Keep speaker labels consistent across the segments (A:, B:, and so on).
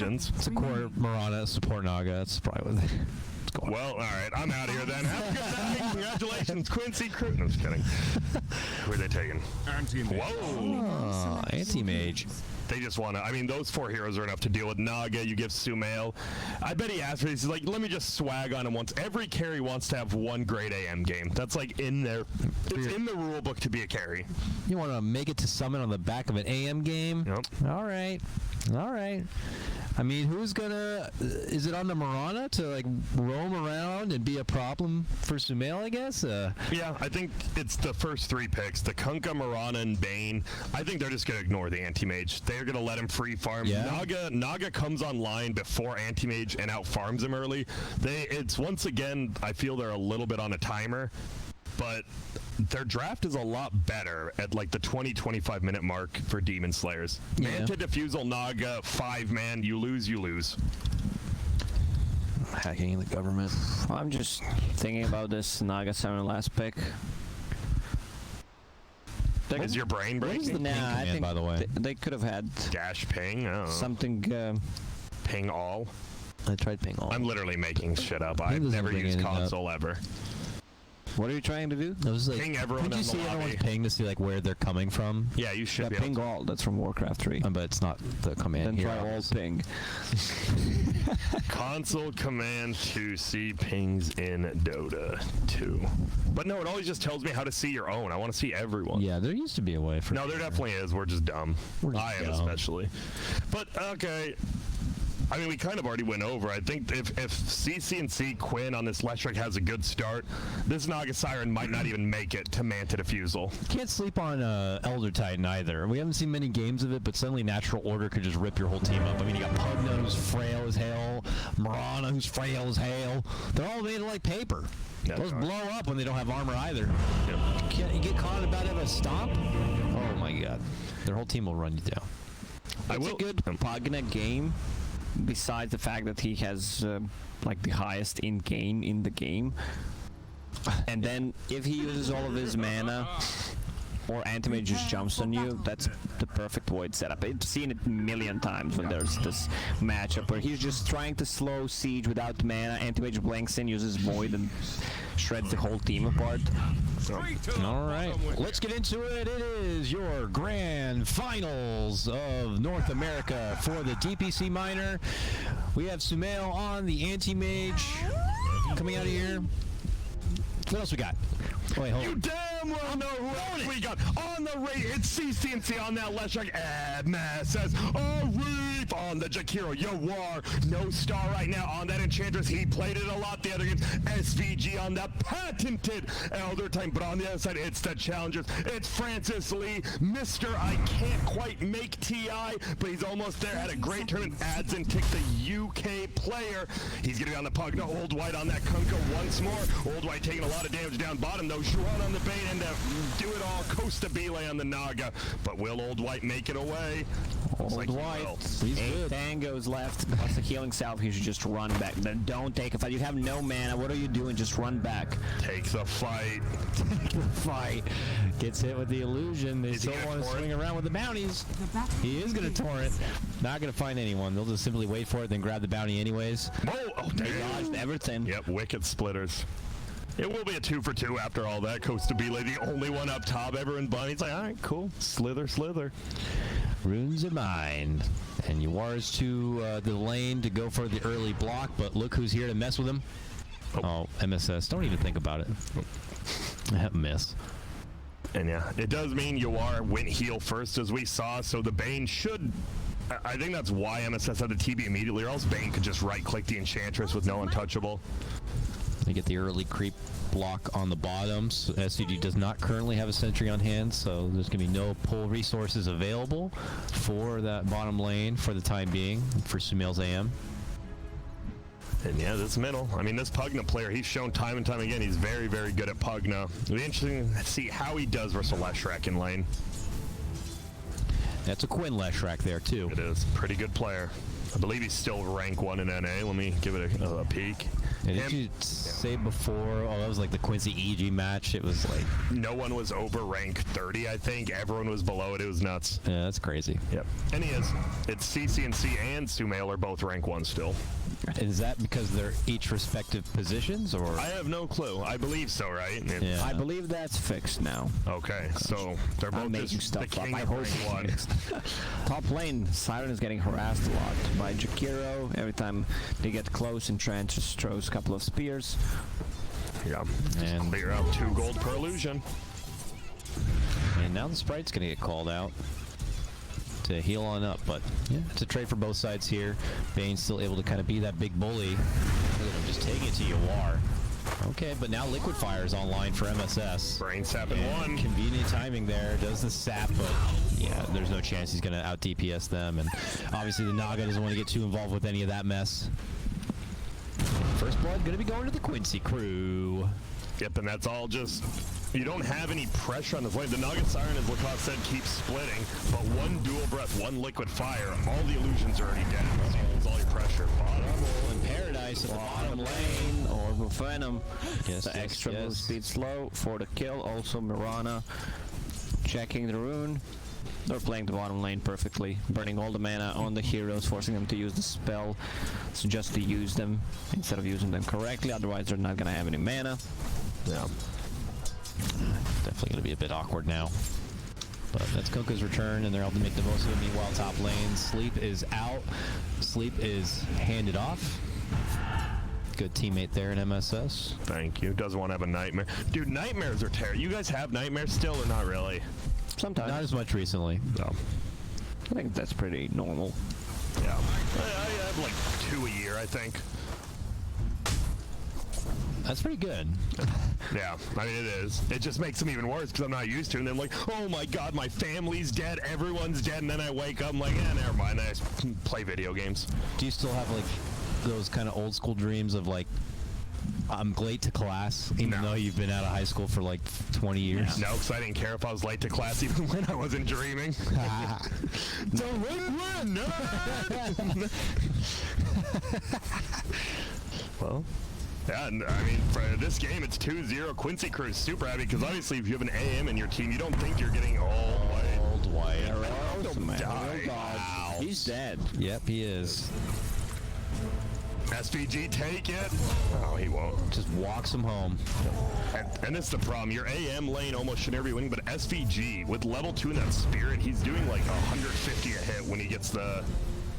A: Support Marana, support Naga. That's probably what it's going.
B: Well, all right. I'm out of here then. Have a good night. Congratulations, Quincy Crew. No, just kidding. Who are they taking?
C: Anti-mage.
A: Oh, anti-mage.
B: They just want to, I mean, those 4 heroes are enough to deal with. Naga, you give Sumail. I bet he asked for this. He's like, let me just swag on him once. Every carry wants to have one great AM game. That's like in there. It's in the rule book to be a carry.
A: You want to make it to summon on the back of an AM game?
B: Yep.
A: All right. All right. I mean, who's gonna? Is it on the Marana to like roam around and be a problem for Sumail? I guess.
B: Yeah, I think it's the first 3 picks: the Kunkka, Marana, and Bane. I think they're just gonna ignore the anti-mage. They're gonna let him free farm.
A: Yeah.
B: Naga comes online before anti-mage and out farms him early. It's once again, I feel they're a little bit on a timer, but their draft is a lot better at like the 20-25 minute mark for Demon Slayers.
A: Yeah.
B: Manta, Diffusal, Naga, 5-man, you lose, you lose.
A: Hacking the government.
D: I'm just thinking about this Naga 7 last pick.
B: Is your brain
A: What is
B: breaking?
A: the ping
D: I
A: command,
D: think
A: by the way?
D: they could have had
B: Dash ping? I don't know.
D: something.
B: Ping all?
A: I tried ping all.
B: I'm literally making shit up. I've
A: doesn't
B: never
A: bring
B: used
A: anything up.
B: console ever.
D: What are you trying to do?
A: I was like,
B: Ping everyone
A: could you
B: in the
A: see
B: lobby.
A: everyone's ping to see like where they're coming from?
B: Yeah, you should
D: Yeah,
B: be
D: ping
B: able
D: all. That's from Warcraft 3.
A: But it's not the command
D: Then
A: here.
D: try all
A: obviously.
D: ping.
B: to. Console command to see pings in Dota 2. But no, it always just tells me how to see your own. I want to see everyone.
A: Yeah, there used to be a way for.
B: No, there definitely is. We're just dumb.
A: We're just
B: I am
A: dumb.
B: especially. But, okay. I mean, we kind of already went over. I think if CC&C Quinn on this Leshrac has a good start, this Naga Siren might not even make it to Manta Diffusal.
A: Can't sleep on Elder Titan either. We haven't seen many games of it, but suddenly Natural Order could just rip your whole team up. I mean, you got Pugna, who's frail as hell, Marana, who's frail as hell. They're all made of like paper.
B: Yeah,
A: Those
B: they are.
A: blow up when they don't have armor either.
B: Yep.
A: Can't you get caught about it with a stomp? Oh my god. Their whole team will run you down.
D: It's a good Pugna game, besides the fact that he has like the highest in gain in the game. And then if he uses all of his mana or anti-mage just jumps on you, that's the perfect void setup. I've seen it a million times when there's this matchup where he's just trying to slow siege without mana, anti-mage blanks in, uses void and shreds the whole team apart.
A: All right, let's get into it. It is your grand finals of North America for the DPC minor. We have Sumail on the anti-mage coming out of here. What else we got? Oh, wait, hold
B: You
A: on.
B: damn well know who else we got on the rate. It's CC&C on that Leshrac. says Reef on the Jakiro. Yawar, no star right now on that Enchantress. He played it a lot the other games. SVG on that patented Elder Titan. But on the other side, it's the challengers. It's Francis Lee, Mr. I can't quite make TI, but he's almost there. Had a great tournament. Adds and tick the UK player. He's going to be on the Pugna. Old White on that Kunkka once more. Old White taking a lot of damage down bottom, though. Juan on the Bane and do it all. Costa Bele on the Naga. But will Old White make it away?
D: Old
B: like he
D: White.
B: will.
A: He's
D: 8
A: good.
D: tangos left. Plus the healing salve, he should just run back. Then don't take a fight. You have no mana. What are you doing? Just run back.
B: Take the fight.
A: Fight. Gets hit with the illusion. They
B: Is he
A: still
B: gonna
A: want to
B: torrent?
A: swing around with the bounties. He is going to torrent. Not going to find anyone. They'll just simply wait for it, then grab the bounty anyways.
B: Oh,
D: They
B: damn.
D: dodged everything.
B: Yep, wicked splitters. It will be a 2-for-2 after all that. Costa Bele, the only one up top. Everyone bunny's like, all right, cool. Slither, slither.
A: Runes are mine. And Yuar's to the lane to go for the early block, but look who's here to mess with him. Oh, MSS. Don't even think about it. Miss.
B: And yeah, it does mean Yawar went heal first, as we saw, so the Bane should... I think that's why MSS had the TB immediately, or else Bane could just right-click the Enchantress with no untouchable.
A: They get the early creep block on the bottoms. SCG does not currently have a sentry on hand, so there's going to be no pull resources available for that bottom lane for the time being for Sumail's AM.
B: And yeah, this middle. I mean, this Pugna player, he's shown time and time again, he's very, very good at Pugna. It'll be interesting to see how he does versus Leshrac in lane.
A: That's a Quinn Leshrac there, too.
B: It is. Pretty good player. I believe he's still rank 1 in NA. Let me give it a peek.
A: And did you say before, that was like the Quincy EG match? It was like...
B: No one was over rank 30, I think. Everyone was below it. It was nuts.
A: Yeah, that's crazy.
B: Yep. And he is. It's CCNC and Sumail are both rank 1 still.
A: Is that because they're each respective positions, or...?
B: I have no clue. I believe so, right?
A: Yeah.
D: I believe that's fixed now.
B: Okay, so they're both
D: making
B: just
D: stuff
B: the king
D: up. I
B: of
D: hope
B: rank 1.
D: it's Top lane, Siren is getting harassed a lot by Jakiro. Every time they get close, and Trent just throws a couple of spears.
B: Yeah.
A: And
B: Clear out 2 gold per illusion.
A: And now the Sprite's going to get called out to heal on up, but yeah, it's a trade for both sides here. Bane's still able to kind of be that big bully. Look at him just taking it to Yawar. Okay, but now Liquid Fire is online for MSS.
B: Brain sap in 1.
A: Convenient timing there. Does the sap, but yeah, there's no chance he's going to out DPS them. And obviously the Naga doesn't want to get too involved with any of that mess. First blood going to be going to the Quincy crew.
B: Yep, and that's all just... You don't have any pressure on the flame. The Naga Siren, as Lacoste said, keeps splitting, but 1 dual breath, 1 liquid fire, all the illusions are already dead. So you lose all your pressure.
A: In Paradise at the bottom lane.
D: Orb of Venom.
A: Yes,
D: The extra move speed slow for the kill. Also Mirana checking the rune. They're playing the bottom lane perfectly, burning all the mana on the heroes, forcing them to use the spell, so just to use them instead of using them correctly, otherwise they're not going to have any mana.
B: Yeah.
A: Definitely going to be a bit awkward now. But that's Coco's return, and they're able to make the most of it. Meanwhile, top lane, Sleep is out. Sleep is handed off. Good teammate there in MSS.
B: Thank you. Doesn't want to have a nightmare. Dude, nightmares are terrible. You guys have nightmares still or not really?
D: Sometimes.
A: Not as much recently.
B: No.
D: I think that's pretty normal.
B: Yeah. I have like 2 a year, I think.
A: That's pretty good.
B: Yeah, I mean, it is. It just makes them even worse because I'm not used to it. And then like, oh my god, my family's dead, everyone's dead, and then I wake up, I'm like, never mind, I just play video games.
A: Do you still have like those kind of old school dreams of like, I'm late to class, even though you've been out of high school for like 20 years?
B: No, because I didn't care if I was late to class even when I wasn't dreaming. Delinquent nerd! Well... Yeah, and I mean, for this game, it's 2-0. Quincy Crew is super happy because obviously if you have an AM in your team, you don't think you're getting old white.
A: Old white.
B: Don't die. Wow.
D: He's dead.
A: Yep, he is.
B: SVG, take it. Oh, he won't.
A: Just walks him home.
B: And this is the problem. Your AM lane almost should never be winning, but SVG, with level 2 in that spirit, he's doing like 150 a hit when he gets the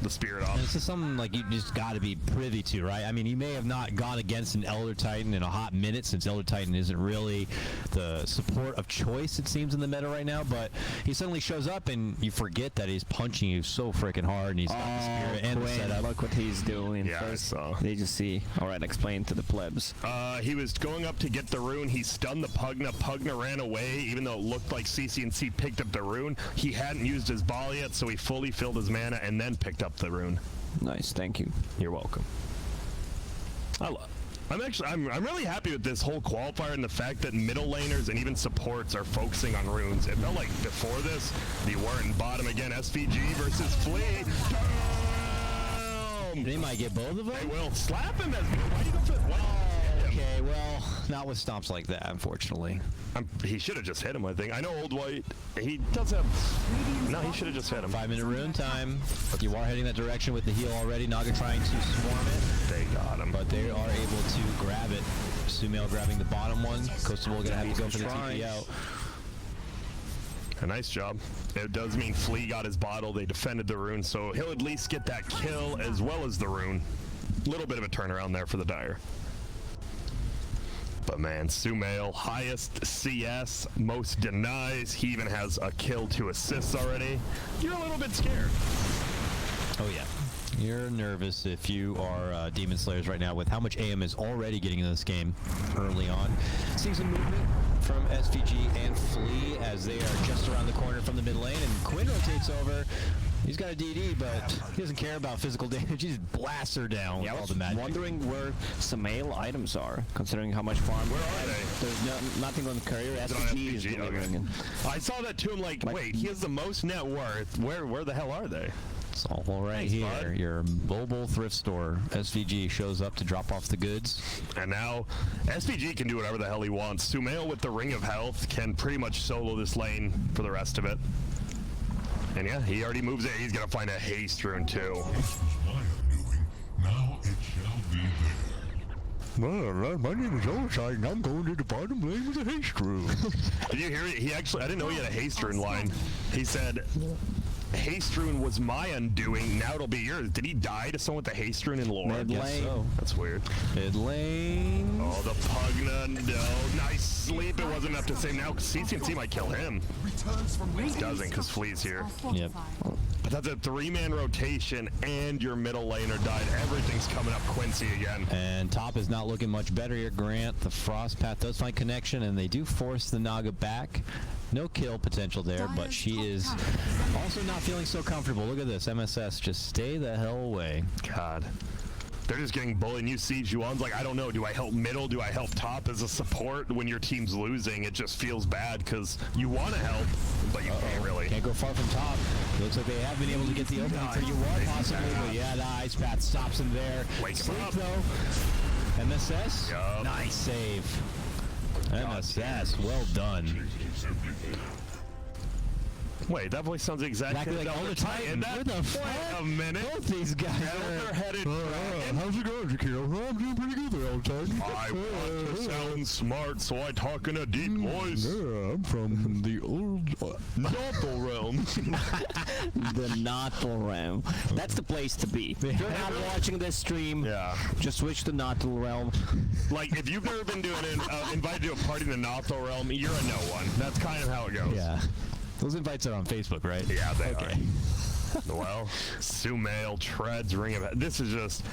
B: spirit off.
A: And this is something like you just got to be privy to, right? I mean, he may have not gone against an Elder Titan in a hot minute, since Elder Titan isn't really the support of choice, it seems, in the meta right now, but he suddenly shows up and you forget that he's punching you so freaking hard, and he's got the spirit and the setup.
D: Look what he's doing.
B: Yeah, I saw.
D: They just see. All right, explain to the plebs.
B: He was going up to get the rune. He stunned the Pugna. Pugna ran away, even though it looked like CCNC picked up the rune. He hadn't used his ball yet, so he fully filled his mana and then picked up the rune.
D: Nice, thank you.
B: You're welcome. I'm really happy with this whole qualifier and the fact that middle laners and even supports are focusing on runes. It felt like before this, you weren't bottom again. SVG versus Flea. Damn!
A: They might get both of them.
B: They will slap him. Why do you go for what?
A: Okay, well, not with stomps like that, unfortunately.
B: He should have just hit him, I think. I know Old White, he does have... No, he should have just hit him.
A: 5-minute rune time. You are heading that direction with the heal already. Naga trying to swarm it.
B: They got him.
A: But they are able to grab it. Sumail grabbing the bottom one. Coastal going to have to go for the TP out.
B: A nice job. It does mean Flea got his bottle. They defended the rune, so he'll at least get that kill as well as the rune. Little bit of a turnaround there for the Dire. But man, Sumail, highest CS, most denies. He even has a kill, 2 assists already. You're a little bit scared.
A: Oh yeah. You're nervous if you are Demon Slayers right now with how much AM is already getting in this game early on. Seeing some movement from SVG and Flea as they are just around the corner from the mid lane, and Quinn rotates over. He's got a DD, but he doesn't care about physical damage. He just blasts her down with all the magic.
D: Wondering where Sumail items are, considering how much farm.
B: Where are they?
D: There's nothing on the courier. SVG is delivering.
B: Okay. I saw that too. I'm like, wait, he has the most net worth. Where the hell are they?
A: It's all right
B: Thanks,
A: here.
B: bud.
A: Your mobile thrift store. SVG shows up to drop off the goods.
B: And now SVG can do whatever the hell he wants. Sumail with the Ring of Health can pretty much solo this lane for the rest of it. And yeah, he already moves it. He's going to find a haste rune too.
C: Now it shall be there.
A: My name is Oversight, and I'm going to the bottom lane with a haste rune.
B: Did you hear it? He actually, I didn't know he had a haste rune line. He said, haste rune was my undoing, now it'll be yours. Did he die to someone with the haste rune in lore?
D: Mid lane.
A: so.
B: That's weird.
A: Mid lane.
B: Oh, the Pugna, no. Nice sleep. It wasn't enough to save. Now CCNC might kill him. He doesn't because Flea's here.
A: Yep.
B: But that's a 3-man rotation and your middle laner died. Everything's coming up Quincy again.
A: And top is not looking much better here, Grant. The Frost Path does find connection, and they do force the Naga back. No kill potential there, but she is also not feeling so comfortable. Look at this. MSS, just stay the hell away.
B: God. They're just getting bullied. And you see Juan's like, I don't know. Do I help middle? Do I help top as a support? When your team's losing, it just feels bad because you want to help, but you can't really.
A: Can't go far from top. Looks like they have been able to get the opening for UR possibly, but yeah, the Ice Path stops him there.
B: Wake him
A: Sleep
B: up.
A: though. MSS,
B: Yup.
A: nice save. MSS, well done.
B: Wait, that voice sounds exactly
A: Like all the time.
B: And that,
A: Where the
B: wait
A: fuck?
B: a minute.
A: Both these guys
B: Elder-headed dragon.
A: how's it going, Jakiro? I'm doing pretty good there all the time.
B: I want to sound smart, so I talk in a deep voice.
A: Yeah, I'm from the old
B: Novel realm.
D: The Natal Realm. That's the place to be. If you're not watching this stream,
B: Yeah.
D: just switch to Natal Realm.
B: Like, if you've never been invited to a party in the Novel realm, you're a no one. That's kind of how it goes.
A: Yeah. Those invites are on Facebook, right?
B: Yeah, they
A: Okay.
B: are. Well, Sumail treads Ring of... This is just...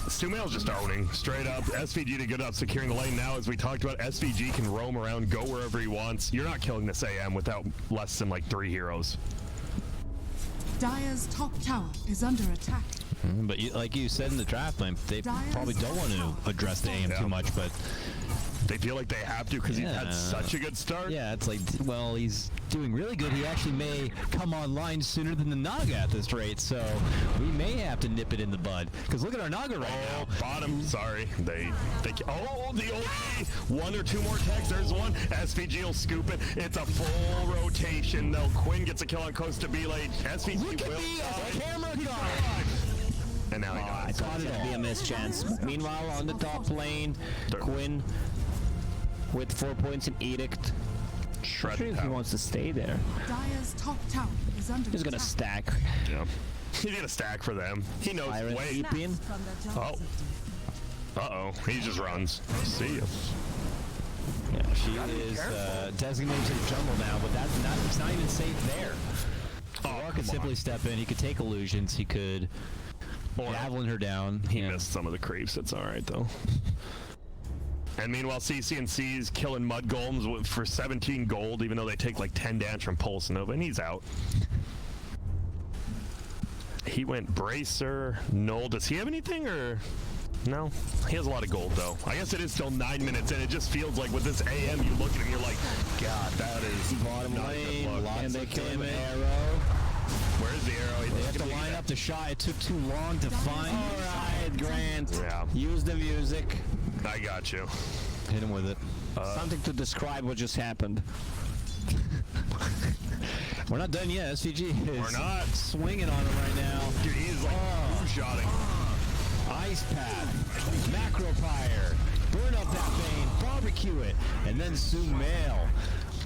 B: Sumail's just owning, straight up. SVG did good up securing the lane. Now, as we talked about, SVG can roam around, go wherever he wants. You're not killing this AM without less than, like, 3 heroes.
E: Dire's top tower is under attack.
A: But like you said in the draft, they probably don't want to address the AM
B: Yeah.
A: too much, but
B: They feel like they have to because he's had
A: Yeah.
B: such a good start.
A: yeah, it's like, well, he's doing really good. He actually may come online sooner than the Naga at this rate, so we may have to nip it in the bud. Because look at our Naga right
B: Oh,
A: now.
B: bottom. Sorry. Oh, the OP. 1 or 2 more attacks. There's one. SVG will scoop it. It's a full rotation, though. Quinn gets a kill on Costa B lane. SVG
A: Look at
B: will
A: me,
B: die.
A: a camera guy.
B: And now he
D: I
B: dies.
D: thought it'd be a mischance. Meanwhile, on the top lane, Quinn with 4 points in Edict.
B: Shred
D: Not sure if he
B: power.
D: wants to stay there.
E: Dire's top tower is under
D: He's gonna
E: attack.
D: stack.
B: Yeah. He's gonna stack for them. He knows.
D: Iron
B: Wait.
D: Deep in.
E: From their jungle
B: Oh.
E: system.
B: Uh-oh. He just runs. See ya.
A: Yeah, she is designated to the jungle now, but it's not even safe there.
B: Oh,
A: Rock
B: come
A: could simply
B: on.
A: step in. He could take illusions. He could javelin her down.
B: He missed some of the creeps. It's all right, though. And meanwhile, CCNC's killing Mud Golems for 17 gold, even though they take like 10 damage from Pulse Nova, and he's out. He went Bracer, Null. Does he have anything, or... No? He has a lot of gold, though. I guess it is still 9 minutes, and it just feels like with this AM, you look at him, you're like, God, that is
D: Bottom
B: not a good
D: lane,
B: look.
A: Lots
D: and they
A: of
D: kill him with
A: damage.
D: arrow.
B: Where's the arrow?
A: They have to line up the shot. It took too long to find.
D: Alright, Grant.
B: Yeah,
D: Use the music.
B: I got you.
A: Hit him with it.
D: Something to describe what just happened.
A: We're not done yet. SVG is
B: We're not.
A: swinging on him right now.
B: Dude, he is like two-shotting.
A: Ice Path, Macro Pyre, burn up that vein, barbecue it, and then Sumail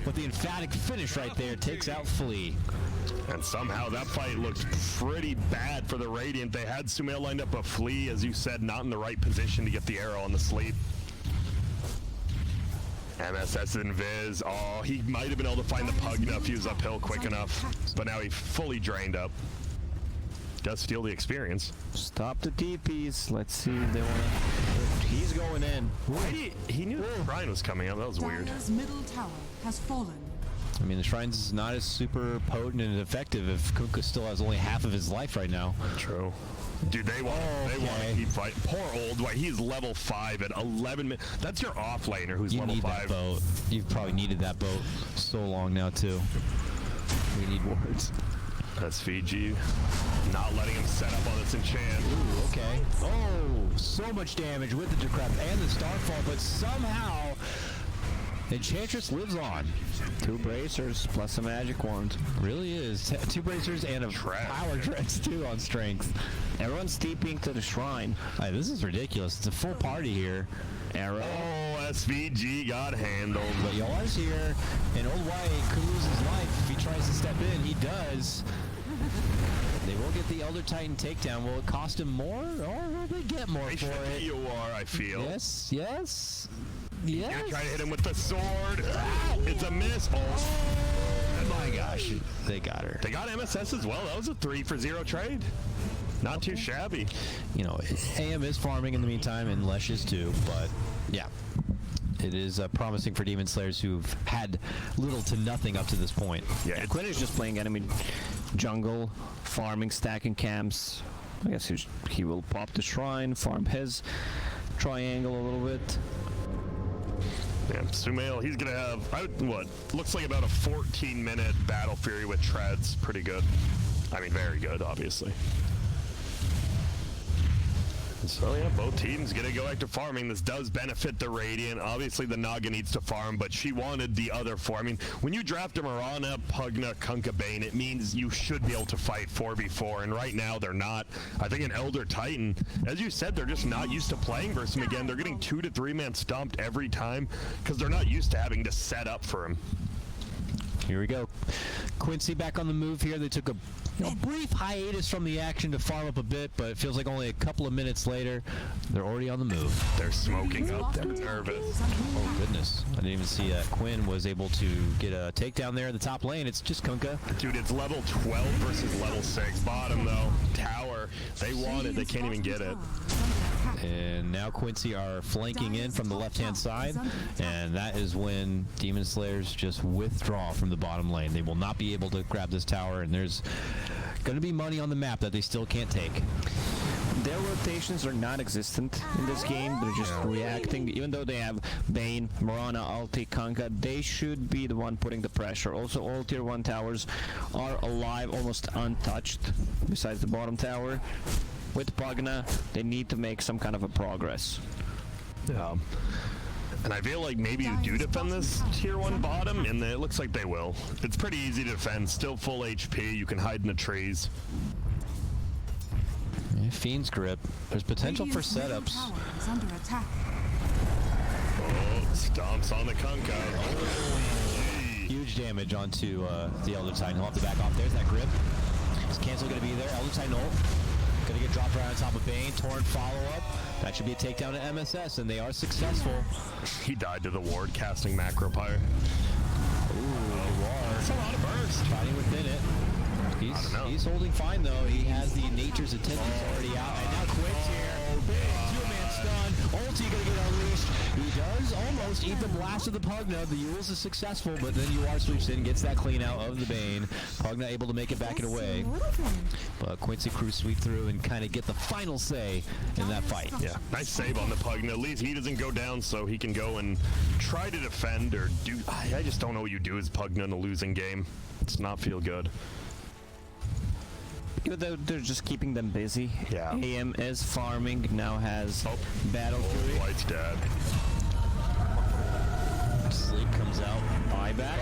A: with the emphatic finish right there takes out Flea.
B: And somehow that fight looked pretty bad for the Radiant. They had Sumail lined up, but Flea, as you said, not in the right position to get the arrow on the sleep. MSS and Viz. Oh, he might have been able to find the Pugna if he was uphill quick enough. But now he fully drained up. Does steal the experience.
D: Stop the TPs. Let's see if they wanna. He's going in.
B: He knew the Shrine was coming up. That was weird.
E: Dire's middle tower has fallen.
A: I mean, the Shrine's not as super potent and effective if Kuka still has only half of his life right now.
B: True. Dude, they want to keep fighting. Poor old white. He's level 5 at 11 minutes. That's your off laner who's
A: You
B: level
A: need
B: 5.
A: that boat. You've probably needed that boat so long now, too. We need wards.
B: SVG not letting him set up on this enchant.
A: Ooh, okay. Oh, so much damage with the Decrep and the Starfall, but somehow Enchantress lives on.
D: 2 bracers plus a magic wand.
A: Really is. 2 bracers and a power dreads too on strength.
D: Everyone's TPing to the shrine.
A: Hey, this is ridiculous. It's a full party here.
D: Arrow.
B: Oh, SVG got handled.
A: But Yoar's here, and Old White could lose his life if he tries to step in. He does. They will get the Elder Titan takedown. Will it cost him more, or will they get more
B: They
A: for
B: should
A: it?
B: be UR, I feel.
A: Yes, yes,
B: Gonna
A: yes.
B: try to hit him with the sword. Ah, it's a miss. Oh
A: My gosh, they got her.
B: They got MSS as well. That was a 3-for-0 trade. Not too shabby.
A: You know, AM is farming in the meantime, and Lesh is too, but yeah. It is promising for Demon Slayers who've had little to nothing up to this point.
B: Yeah,
D: Quinn is just playing enemy jungle, farming, stacking camps. I guess he will pop the shrine, farm his triangle a little bit.
B: yeah. Sumail, he's gonna have what looks like about a 14-minute Battle Fury with treads. Pretty good. I mean, very good, obviously. So yeah, both teams gonna go back to farming. This does benefit the Radiant. Obviously the Naga needs to farm, but she wanted the other 4. I mean, when you draft a Mirana, Pugna, Kunkka, Bane, it means you should be able to fight 4v4, and right now they're not. I think an Elder Titan, as you said, they're just not used to playing versus him again. They're getting 2 to 3 man stomped every time because they're not used to having to set up for him.
A: Here we go. Quincy back on the move here. They took a brief hiatus from the action to farm up a bit, but it feels like only a couple of minutes later, they're already on the move.
B: They're smoking up. They're nervous.
A: Oh, goodness. I didn't even see that Quinn was able to get a takedown there in the top lane. It's just Kunkka.
B: Dude, it's level 12 versus level 6. Bottom, though. Tower. They want it. They can't even get it.
A: And now Quincy are flanking in from the left-hand side, and that is when Demon Slayers just withdraw from the bottom lane. They will not be able to grab this tower, and there's going to be money on the map that they still can't take.
D: Their rotations are not existent in this game. They're just reacting. Even though they have Bane, Mirana, Ulti, Kunkka, they should be the one putting the pressure. Also, all tier 1 towers are alive, almost untouched, besides the bottom tower. With Pugna, they need to make some kind of a progress.
B: Yeah. And I feel like maybe you do defend this tier 1 bottom, and it looks like they will. It's pretty easy to defend. Still full HP. You can hide in the trees.
A: Yeah, Fiend's Grip. There's potential for setups.
B: Oh, stomps on the Kunkka.
A: Huge damage onto the Elder Titan. He'll have to back off. There's that grip. Is Cancel going to be there? Elder Titan ult. Going to get dropped right on top of Bane. Torrent follow-up. That should be a takedown to MSS, and they are successful.
B: He died to the ward, casting Macro Pyre.
A: Ooh,
B: That's a lot of burst.
A: fighting within it. He's holding fine, though. He has the Nature's Attendants already out. And now Quinn's here. Big two-man stun. Ulti going to get unleashed. He does almost eat the blast of the Pugna. The Yules is successful, but then UR sweeps in, gets that clean out of the Bane. Pugna able to make it back and away. But Quincy Crew sweep through and kind of get the final say in that fight.
B: Yeah, nice save on the Pugna. At least he doesn't go down, so he can go and try to defend or do... I just don't know what you do as Pugna in a losing game. It's not feel good.
D: Even though they're just keeping them busy.
B: Yeah.
D: AM is farming, now has Battle Fury.
B: White's dead.
A: Sleep comes out.
D: Buyback.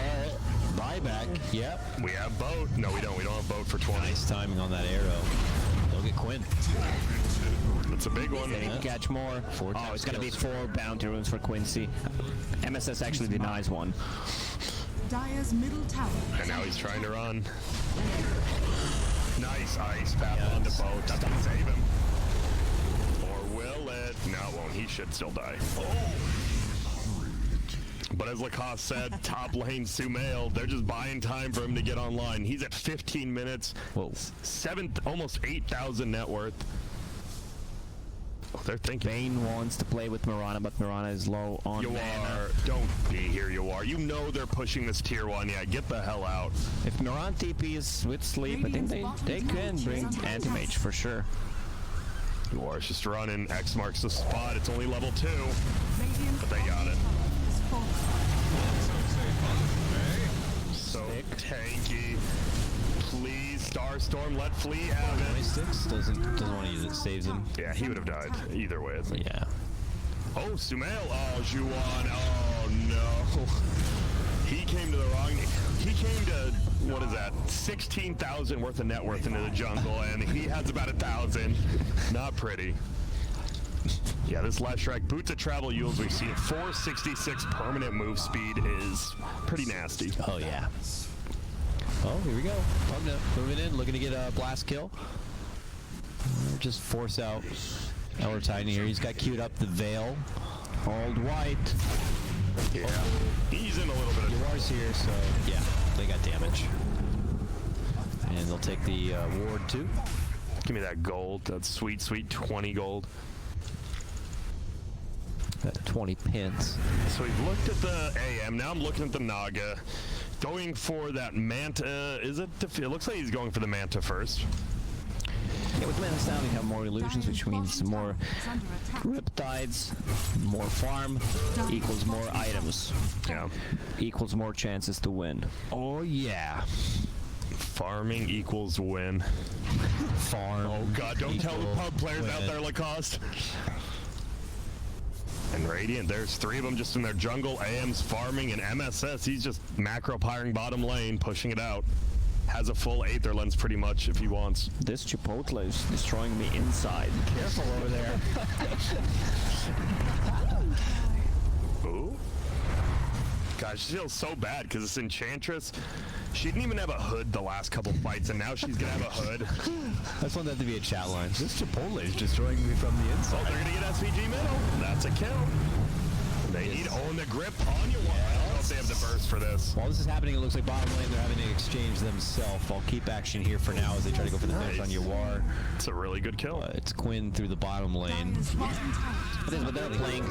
A: Buyback. Yep.
B: We have boat. No, we don't. We don't have boat for 20.
A: Nice timing on that arrow. They'll get Quinn.
B: That's a big one.
D: They can catch more. Oh, it's going to be 4 bounty runes for Quincy. MSS actually denies one.
E: Dire's middle tower.
B: And now he's trying to run. Nice ice path on the boat. That's gonna save him. Or will it? No, it won't. He should still die. Oh. But as Lacoste said, top lane Sumail, they're just buying time for him to get online. He's at 15 minutes.
A: Whoa.
B: Almost 8,000 net worth. Oh, they're thinking.
D: Bane wants to play with Mirana, but Mirana is low on mana.
B: Don't be here, you are. You know they're pushing this tier 1. Yeah, get the hell out.
D: If Mirana TP is with sleep, I think they can bring anti-mage for sure.
B: You are just running. X marks the spot. It's only level 2. But they got it. So tanky. please, Starstorm, let Flea have it.
A: 26 doesn't want to use it. Saves him.
B: Yeah, he would have died either way, I think.
A: Yeah.
B: Oh, Sumail. Oh, Juwan. Oh, no. He came to the wrong... He came to, what is that, 16,000 worth of net worth into the jungle, and he has about 1,000. Not pretty. Yeah, this Leshrac, Boots of Travel Yules, we've seen 466 permanent move speed is pretty nasty.
A: Oh, yeah. Oh, here we go. Pugna moving in, looking to get a blast kill. Just force out Elder Titan here. He's got queued up the Veil. Hold white.
B: Yeah. He's in a little bit of...
A: Yuar's here, so yeah, they got damage. And they'll take the ward too.
B: Give me that gold. That sweet, sweet 20 gold.
A: That 20 pence.
B: So we've looked at the AM. Now I'm looking at the Naga. Going for that Manta. Is it? It looks like he's going for the Manta first.
D: Yeah, with Mana Style, we have more illusions, which means more Riptides, more farm, equals more items.
B: Yeah.
D: Equals more chances to win.
A: Oh yeah.
B: Farming equals win.
A: Farm.
B: Oh god, don't tell the pub players out
A: win.
B: there, Lacoste. And Radiant, there's 3 of them just in their jungle. AM's farming, and MSS, he's just macro-pyring bottom lane, pushing it out. Has a full Aether lens pretty much if he wants.
D: This Chipotle is destroying me inside.
A: Careful over there.
B: Ooh. Gosh, she feels so bad because this Enchantress, she didn't even have a hood the last couple fights, and now she's going to have a hood.
A: I just want that to be a chat line. This Chipotle is destroying me from the
B: Oh,
A: inside.
B: they're going to get SVG middle. That's a kill. They need to own the grip on your wall. I don't know if they have the burst for this.
A: While this is happening, it looks like bottom lane, they're having to exchange themselves. I'll keep action here for now as they try to go for the finish on Yawar.
B: It's a really good kill.
A: It's Quinn through the bottom lane.
E: Dire's bottom tower.
D: But they're playing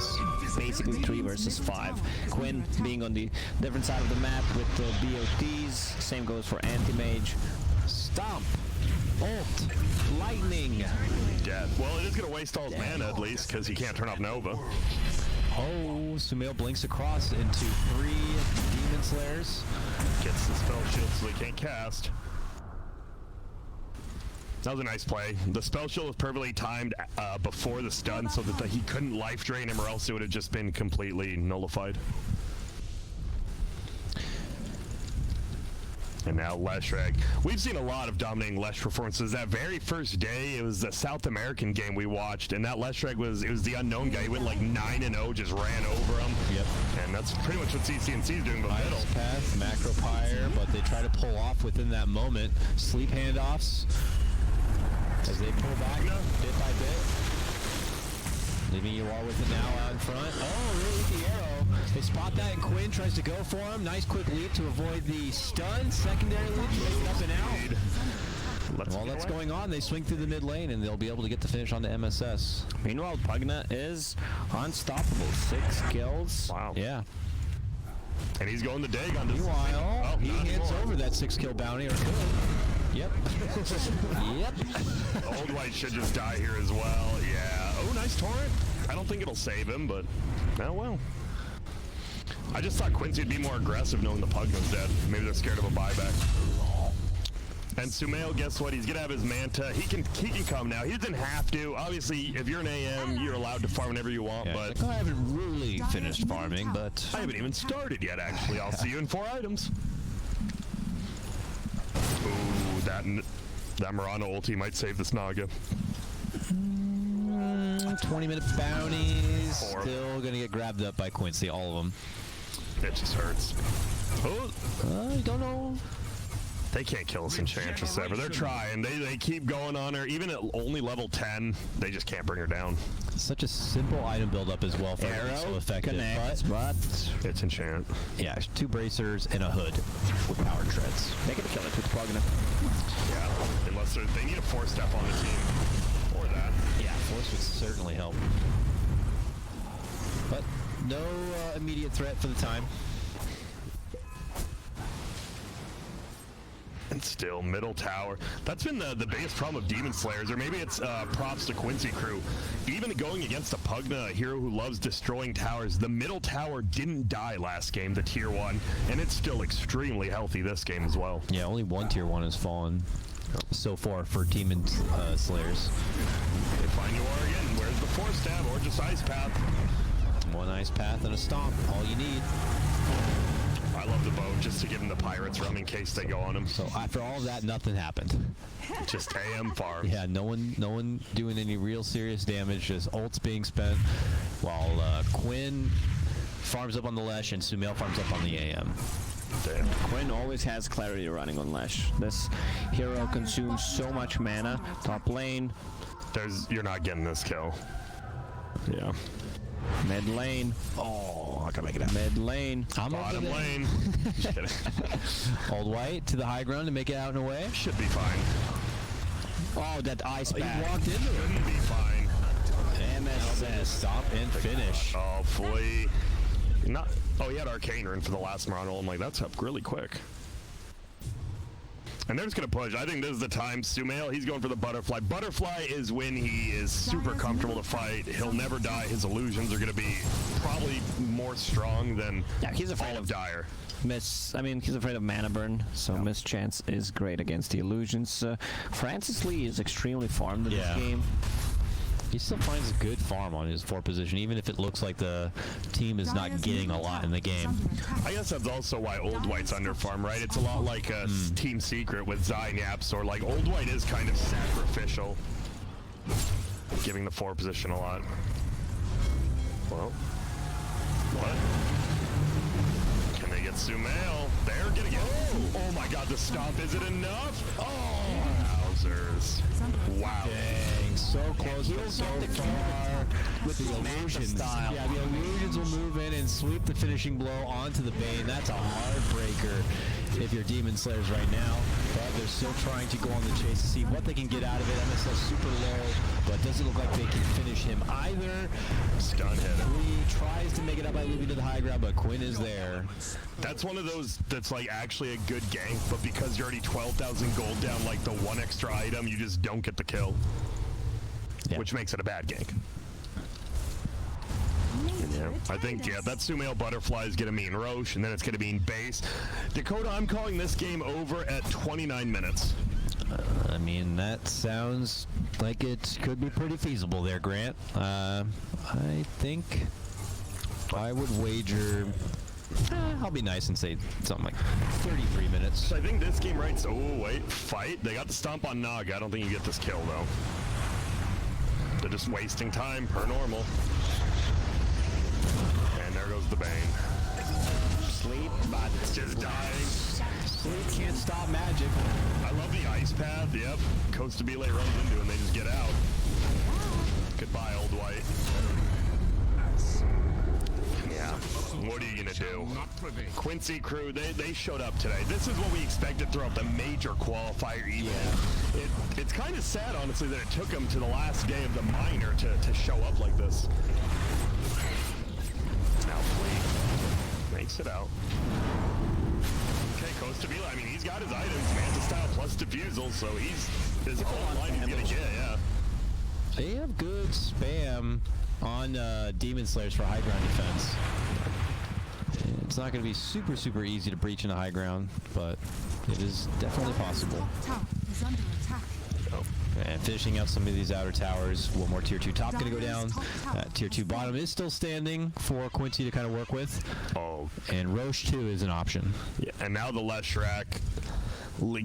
D: basically 3 versus 5. Quinn being on the different side of the map with the BOTs. Same goes for Anti-Mage.
A: Stomp. Ult. Lightning.
B: Dead. Well, it is going to waste all his mana at least because he can't turn off Nova.
A: Oh, Sumail blinks across into 3 Demon Slayers.
B: Gets the spell shield so he can't cast. That was a nice play. The spell shield was perfectly timed before the stun so that he couldn't life drain him or else it would have just been completely nullified. And now Leshrac. We've seen a lot of dominating Lesh performances. That very first day, it was the South American game we watched, and that Leshrac was the unknown guy. He went like 9-0, just ran over him.
A: Yep.
B: And that's pretty much what CCNC is doing, but middle.
A: Ice Path, Macro Pyre, but they try to pull off within that moment. Sleep handoffs as they pull back bit by bit. Leaving you all with it now out in front. Oh, really with the arrow. They spot that, and Quinn tries to go for him. Nice quick leap to avoid the stun. Secondary leap, make it up and out. While that's going on, they swing through the mid lane, and they'll be able to get the finish on the MSS.
D: Meanwhile, Pugna is unstoppable. 6 kills.
B: Wow.
A: Yeah.
B: And he's going to dig on this.
A: Meanwhile, he
B: not
A: hands
B: anymore.
A: over that 6-kill bounty, or could. Yep. Yep.
B: Old White should just die here as well. Yeah. Oh, nice torrent. I don't think it'll save him, but oh well. I just thought Quincy would be more aggressive knowing the Pugna's dead. Maybe they're scared of a buyback. And Sumail, guess what? He's gonna have his Manta. He can come now. He doesn't have to. Obviously, if you're an AM, you're allowed to farm whenever you want,
A: Yeah,
B: but
A: I haven't really finished farming, but
B: I haven't even started yet, actually. I'll see you in 4 items. Ooh, that Murano ulti might save this Naga.
A: 20-minute bounties.
B: 4.
A: Still gonna get grabbed up by Quincy, all of them.
B: It just hurts. Oh,
A: I don't know.
B: they can't kill this Enchantress ever. They're trying. They keep going on her. Even at only level 10, they just can't bring her down.
A: Such a simple item build-up as well for it to be
D: Arrow
A: so effective.
D: connects, but
B: It's Enchant.
A: Yeah, 2 bracers and a hood with power treads.
D: they can kill it with Pugna.
B: Yeah, unless they need a 4-step on the team. Or that.
A: Yeah, force would certainly help. But no immediate threat for the time.
B: It's still, middle tower. That's been the biggest problem of Demon Slayers, or maybe it's props to Quincy crew. Even going against a Pugna, a hero who loves destroying towers, the middle tower didn't die last game, the tier 1, and it's still extremely healthy this game as well.
A: Yeah, only one tier 1 has fallen so far for Demon Slayers.
B: They find you are again. Where's the force stab or just ice path?
A: One ice path and a stomp, all you need.
B: I love the bow just to give him the pirates run in case they go on him.
A: So after all of that, nothing happened.
B: Just AM farm.
A: Yeah, no one doing any real serious damage. Just ults being spent while Quinn farms up on the Lesh and Sumail farms up on the AM.
B: Damn.
D: Quinn always has clarity running on Lesh. This hero consumes so much mana. Top lane,
B: You're not getting this kill. Yeah.
D: mid lane,
B: Oh, I can make it happen.
D: mid lane.
A: I'm
B: Bottom
A: over there.
B: lane. Just kidding.
A: Old White to the high ground to make it out and away.
B: Should be fine.
D: Oh, that ice
A: He
D: back.
A: walked into it.
B: Shouldn't be fine.
D: MSS.
A: Stop and finish.
B: Oh, boy. He had Arcane Rune for the last Marno. I'm like, that's up really quick. And they're just going to push. I think this is the time. Sumail, he's going for the Butterfly. Butterfly is when he is super comfortable to fight. He'll never die. His illusions are going to be probably more strong than
D: Yeah, he's afraid
B: all
D: of
B: of Dire.
D: he's afraid of mana burn, so miss chance is great against the illusions. Francis Lee is extremely farmed in
A: Yeah.
D: this game.
A: He still finds a good farm on his 4 position, even if it looks like the team is not getting a lot in the game.
B: I guess that's also why Old White's under farm, right? It's a lot like a Team Secret with Zai and Yapsor. Like, Old White is kind of sacrificial, giving the 4 position a lot. Well, what? Can they get Sumail? They're gonna get. Oh my God, the stomp. Is it enough? Oh, wowzers. Wow.
A: Dang, so close but so far with the illusions.
D: style.
A: Yeah, the illusions will move in and sweep the finishing blow onto the Bane. That's a heartbreaker if you're Demon Slayers right now. But they're still trying to go on the chase to see what they can get out of it. MSS super low, but doesn't look like they can finish him either.
B: Stun hit him.
A: Lee tries to make it up by moving to the high ground, but Quinn is there.
B: That's one of those that's like actually a good gank, but because you're already 12,000 gold down, like the one extra item, you just don't get the kill, which makes it a bad gank. Yeah, I think, that Sumail Butterfly is going to mean Roche, and then it's going to mean base. Dakota, I'm calling this game over at 29 minutes.
A: I mean, that sounds like it could be pretty feasible there, Grant. I think I would wager... I'll be nice and say something like 33 minutes.
B: So I think this game, right? So, wait, fight. They got the stomp on Naga. I don't think you get this kill, though. They're just wasting time, per normal. And there goes the Bane.
D: Sleep, but
B: Just dying.
A: Sleep can't stop magic.
B: I love the ice path. Yep. Costabile runs into and they just get out. Goodbye, Old White. Yeah. What are you gonna do? Quincy crew, they showed up today. This is what we expected throughout the major qualifier even. It's kind of sad, honestly, that it took them to the last day of the minor to show up like this. Now Fleet makes it out. Okay, Costabile, I mean, he's got his items, Manta Style plus Diffusal, so his whole line he's gonna get, yeah.
A: They have good spam on Demon Slayers for high ground defense. It's not going to be super, super easy to breach into high ground, but it is definitely possible.
E: Tower is under attack.
A: And finishing out some of these outer towers. One more tier 2 top going to go down. Tier 2 bottom is still standing for Quincy to kind of work with.
B: Oh.
A: And Roche 2 is an option.
B: Yeah, and now the Leshrac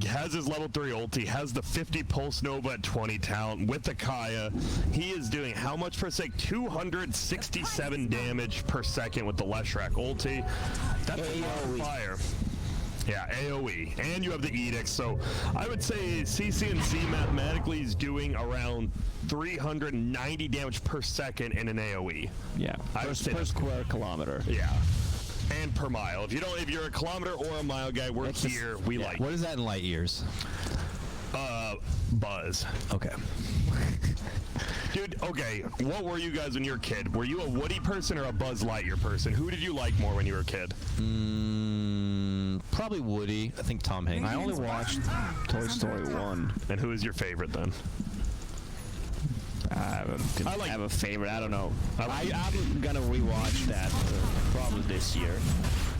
B: has his level 3 ulti, has the 50 Pulse Nova at 20 talent with the Kaya. He is doing how much per sec? 267 damage per second with the Leshrac ulti. That's a lot of fire. Yeah, AoE. And you have the Edict, so I would say CCNC mathematically is doing around 390 damage per second in an AoE.
D: yeah,
B: I would say
D: per
B: that's
D: square kilometer.
B: Yeah. And per mile. If you're a kilometer or a mile guy, we're here. We like
A: What is that in light years?
B: Buzz.
A: Okay.
B: Dude, okay, what were you guys when you were a kid? Were you a Woody person or a Buzz Lightyear person? Who did you like more when you were a kid?
A: Probably Woody. I think Tom Hanks.
D: I only watched Toy Story 1.
B: And who is your favorite then?
D: I have a favorite. I don't know. I'm gonna rewatch that probably this year.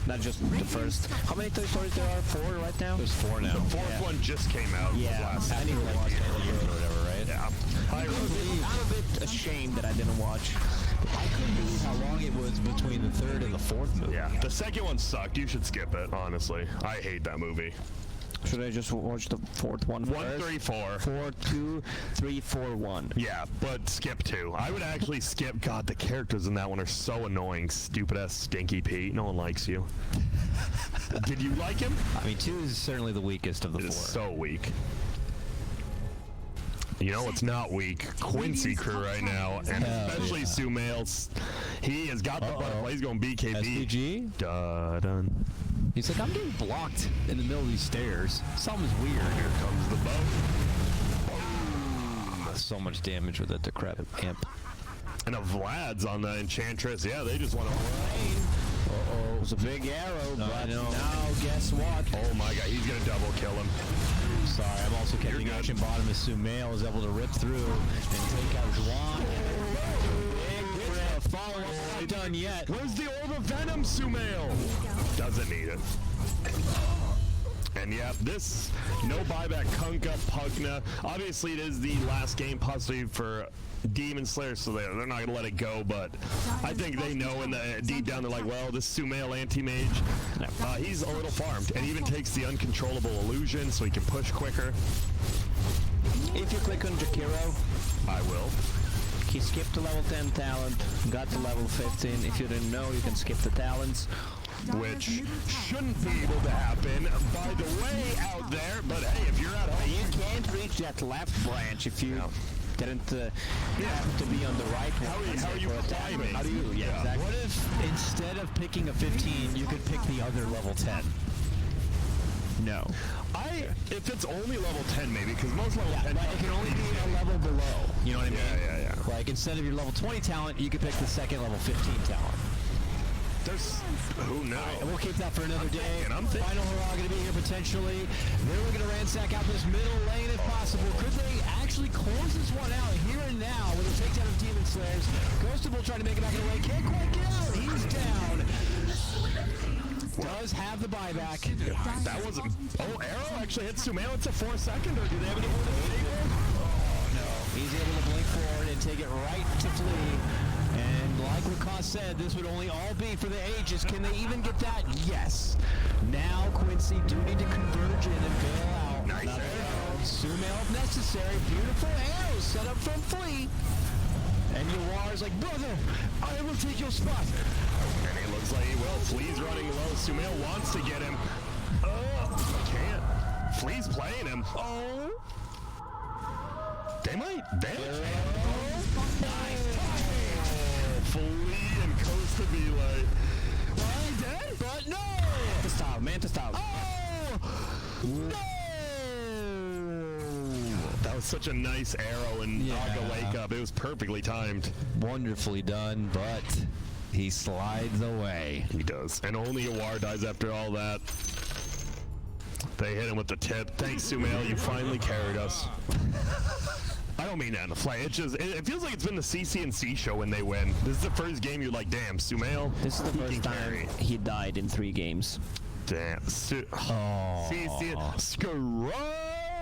D: Not just the first. How many Toy Stories there are? 4 right now?
A: There's 4 now.
B: The fourth one just came out.
D: Yeah, I need to watch that
A: or whatever, right?
B: Yeah.
D: I'm a bit ashamed that I didn't watch.
A: I couldn't believe how long it was between the third and the fourth movie.
B: Yeah. The second one sucked. You should skip it, honestly. I hate that movie.
D: Should I just watch the fourth one first?
B: 1, 3, 4.
D: 4, 2, 3, 4, 1.
B: Yeah, but skip 2. I would actually skip. God, the characters in that one are so annoying. Stupid ass Stinky Pete. No one likes you. Did you like him?
A: I mean, 2 is certainly the weakest of the 4.
B: It is so weak. You know it's not weak? Quincy crew right now, and especially Sumail. He has got the butterfly. He's going BKB.
A: SPG?
B: Done.
A: He's like, I'm getting blocked in the middle of these stairs. Something's weird.
B: Here comes the boat.
A: So much damage with that decrepit imp.
B: And a Vlad's on the Enchantress. Yeah, they just want to rain.
D: Uh-oh. It's a big arrow,
A: No,
D: but
A: I know.
D: now guess what?
B: Oh my god, he's going to double kill him.
A: Sorry, I'm also
B: You're
A: catching
B: good.
A: action bottom as Sumail is able to rip through and take out Juan. Big rip. Follow-up not done yet.
B: Where's the Orb of Venom, Sumail? Doesn't need it. And yeah, this no buyback Kunkka, Pugna. Obviously, it is the last game possibly for Demon Slayer, so they're not going to let it go, but I think they know in the deep down, they're like, well, this Sumail anti-mage, he's a little farmed, and even takes the uncontrollable illusion so he can push quicker.
D: If you click on Jakiro,
B: I will.
D: he skipped the level 10 talent, got to level 15. If you didn't know, you can skip the talents.
B: Which shouldn't be able to happen, by the way, out there, but hey, if you're at home,
D: You can't reach that left branch if you didn't happen to be on the right one.
B: how are you climbing?
D: How do you? Yeah, exactly.
A: What if instead of picking a 15, you could pick the other level 10?
D: No.
B: If it's only level 10 maybe, because most level 10
A: But it can only be a level below. You know what I mean?
B: Yeah.
A: Like instead of your level 20 talent, you could pick the second level 15 talent.
B: There's, who knows?
A: And we'll keep that for another day.
B: And I'm thinking-
A: Final hurrah going to be here potentially. They're looking to ransack out this middle lane if possible. Could they actually close this one out here and now with a takedown of Demon Slayers? Ghostable trying to make it back away. Can't quite get out. He's down. Does have the buyback.
B: That wasn't. Oh, Arrow actually hit Sumail. It's a 4-second, or do they have any more to say?
A: He's able to blink forward and take it right to Flea. And like Lacoste said, this would only all be for the ages. Can they even get that? Yes. Now Quincy do need to converge in and bail out.
B: Nice
A: Another
B: arrow.
A: Sumail if necessary. Beautiful arrows set up from Flea. And Yawar's like, brother, I will take your spot.
B: And he looks like he will. Flea's running low. Sumail wants to get him. Can't. Flea's playing him.
A: Oh.
B: They might. Flea and Costa be like,
A: Well, he's dead, but no.
D: Mantis style.
A: Oh. No.
B: that was such a nice arrow and Naga wake up. It was perfectly timed.
A: Wonderfully done, but he slides away.
B: He does. And only Awar dies after all that. They hit him with the tip. Thanks, Sumail. You finally carried us. I don't mean that in a flight. It just it feels like it's been the CC&C show when they win. This is the first game you're like, damn, Sumail.
D: This is the first time he died in 3 games.
B: Damn. CC Scrub.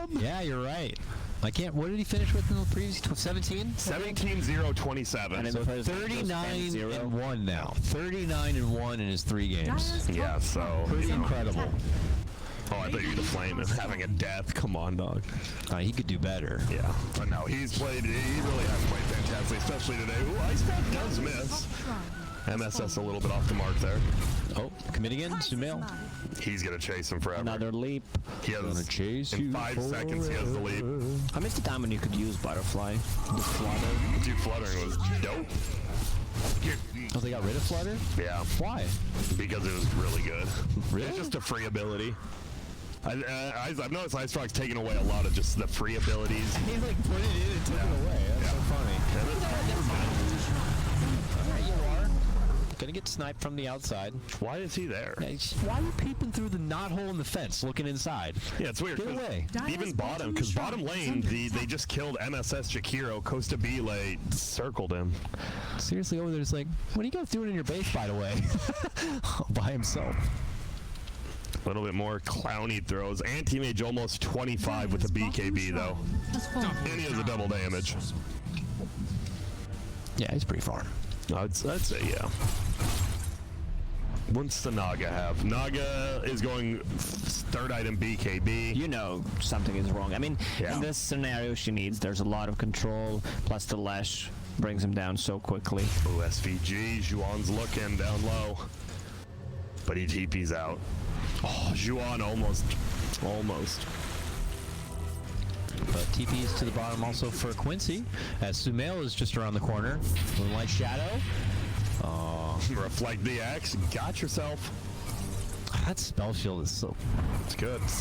A: Yeah, you're right. I can't. What did he finish with in the previous? 17?
B: 17-0-27.
D: And in
A: So
D: the first game, it was
A: 39
D: 10-0.
A: and 1 now. 39 and 1 in his 3 games.
B: Yeah, so
A: Pretty incredible.
B: Oh, I thought you were the flame and having a death. Come on, dog.
A: He could do better.
B: Yeah, but no, he really has played fantastic, especially today. Ooh, Ice Pack does miss. MSS a little bit off the mark there.
A: Oh, commit again, Sumail.
B: He's gonna chase him forever.
D: Another leap.
B: He has
A: Gonna chase
B: in
A: you
B: 5 seconds. He has the lead.
D: I missed the time when you could use butterfly. The flutter.
B: Dude, fluttering was dope.
A: Oh, they got rid of Flutter?
B: Yeah,
A: Why?
B: because it was really good.
A: Really?
B: It's just a free ability. I've noticed Ice Rock's taken away a lot of just the free abilities.
A: He like put it in and took it away. That's so funny.
B: And
A: Gonna get sniped from the outside.
B: Why is he there?
A: Yeah, why are you peeping through the knothole in the fence, looking inside?
B: Yeah, it's weird.
A: Get away.
B: Even bottom, because bottom lane, they just killed MSS Jakiro. Costa Bile circled him.
A: Seriously, over there, it's like, what are you guys doing in your base, by the way? By himself.
B: A little bit more clowny throws. Anti-mage almost 25 with the BKB, though. And he has a double damage.
A: Yeah, he's pretty far.
B: I'd say, yeah. What's the Naga have? Naga is going third item BKB.
D: You know something is wrong. I mean,
B: Yeah.
D: in this scenario she needs, there's a lot of control, plus the Lash brings him down so quickly.
B: Ooh, SVG. Juan's looking down low. But he TP's out. Oh, Juan almost.
A: But TP's to the bottom also for Quincy, as Sumail is just around the corner. Moonlight Shadow.
B: Reflect the X. Got yourself.
A: That spell shield is so...
B: It's good.
A: It's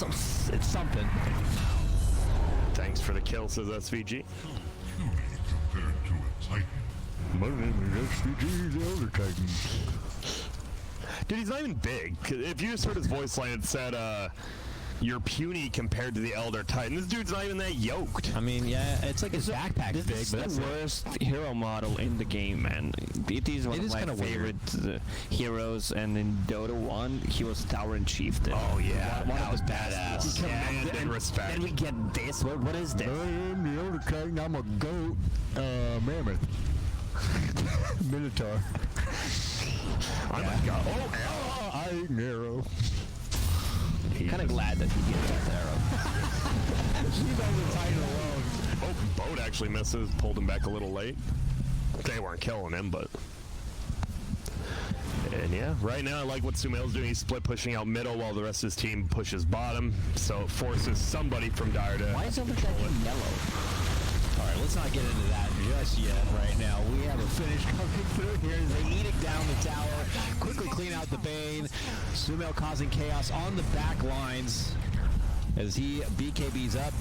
A: something.
B: Thanks for the kill, says SVG.
C: Puny compared to a titan.
B: My name is SVG, the Elder Titan. Dude, he's not even big. If you just heard his voice line, it said, you're puny compared to the Elder Titan. This dude's not even that yoked.
A: I mean, yeah, it's like his backpack's
D: This
A: big,
D: is
A: but
D: the
A: that's it.
D: worst hero model in the game, man. It is one
A: It
D: of
A: is
D: my
A: kinda
D: favorite heroes, and in Dota 1, he was Tower and Chieftain.
B: Oh, yeah.
D: One
B: That
D: of
B: was
D: the best.
B: badass.
D: He
B: Commanded
D: and
B: respect.
D: Then we get this. What is this?
A: I am the Elder Titan. I'm a goat. Mammoth. Minotaur.
B: Oh, my God. Oh,
A: I eat an arrow.
D: Kind of glad that he gets that arrow.
A: She's on the Titan alone.
B: Oh, Boat actually misses. Pulled him back a little late. They weren't killing him, but... And yeah, right now I like what Sumail's doing. He's split pushing out middle while the rest of his team pushes bottom. So it forces somebody from Dire to...
D: Why is Elder Titan yellow?
A: All right, let's not get into that just yet right now. We have a finish coming through here as they eat down the tower. Quickly clean out the Bane. Sumail causing chaos on the back lines as he BKBs up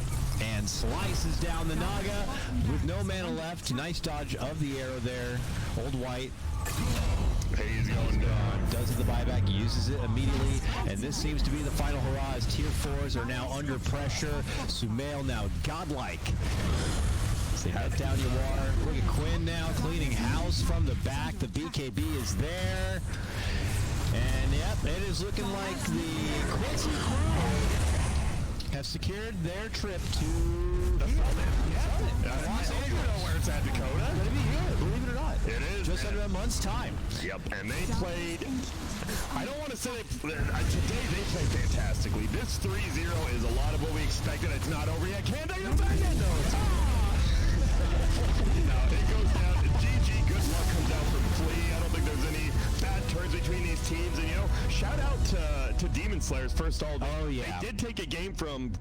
A: and slices down the Naga with no mana left. Nice dodge of the arrow there. Old White.
B: He's going down.
A: Does the buyback, uses it immediately, and this seems to be the final hurrah as tier 4s are now under pressure. Sumail now godlike. They head down Yawar. Look at Quinn now cleaning house from the back. The BKB is there. And yep, it is looking like the Quincy crew have secured their trip to
B: I don't know where it's at, Dakota.
A: Gonna be here, believe it or not.
B: It is.
A: Just under a month's time.
B: Yep, and they played... I don't want to say today they played fantastically. This 3-0 is a lot of what we expected. It's not over yet. Can't they defend it? No, it goes down. GG, good luck comes out from Flea. I don't think there's any bad turns between these teams. And, you know, shout out to Demon Slayers first all day.
A: Oh, yeah.
B: They did take a game from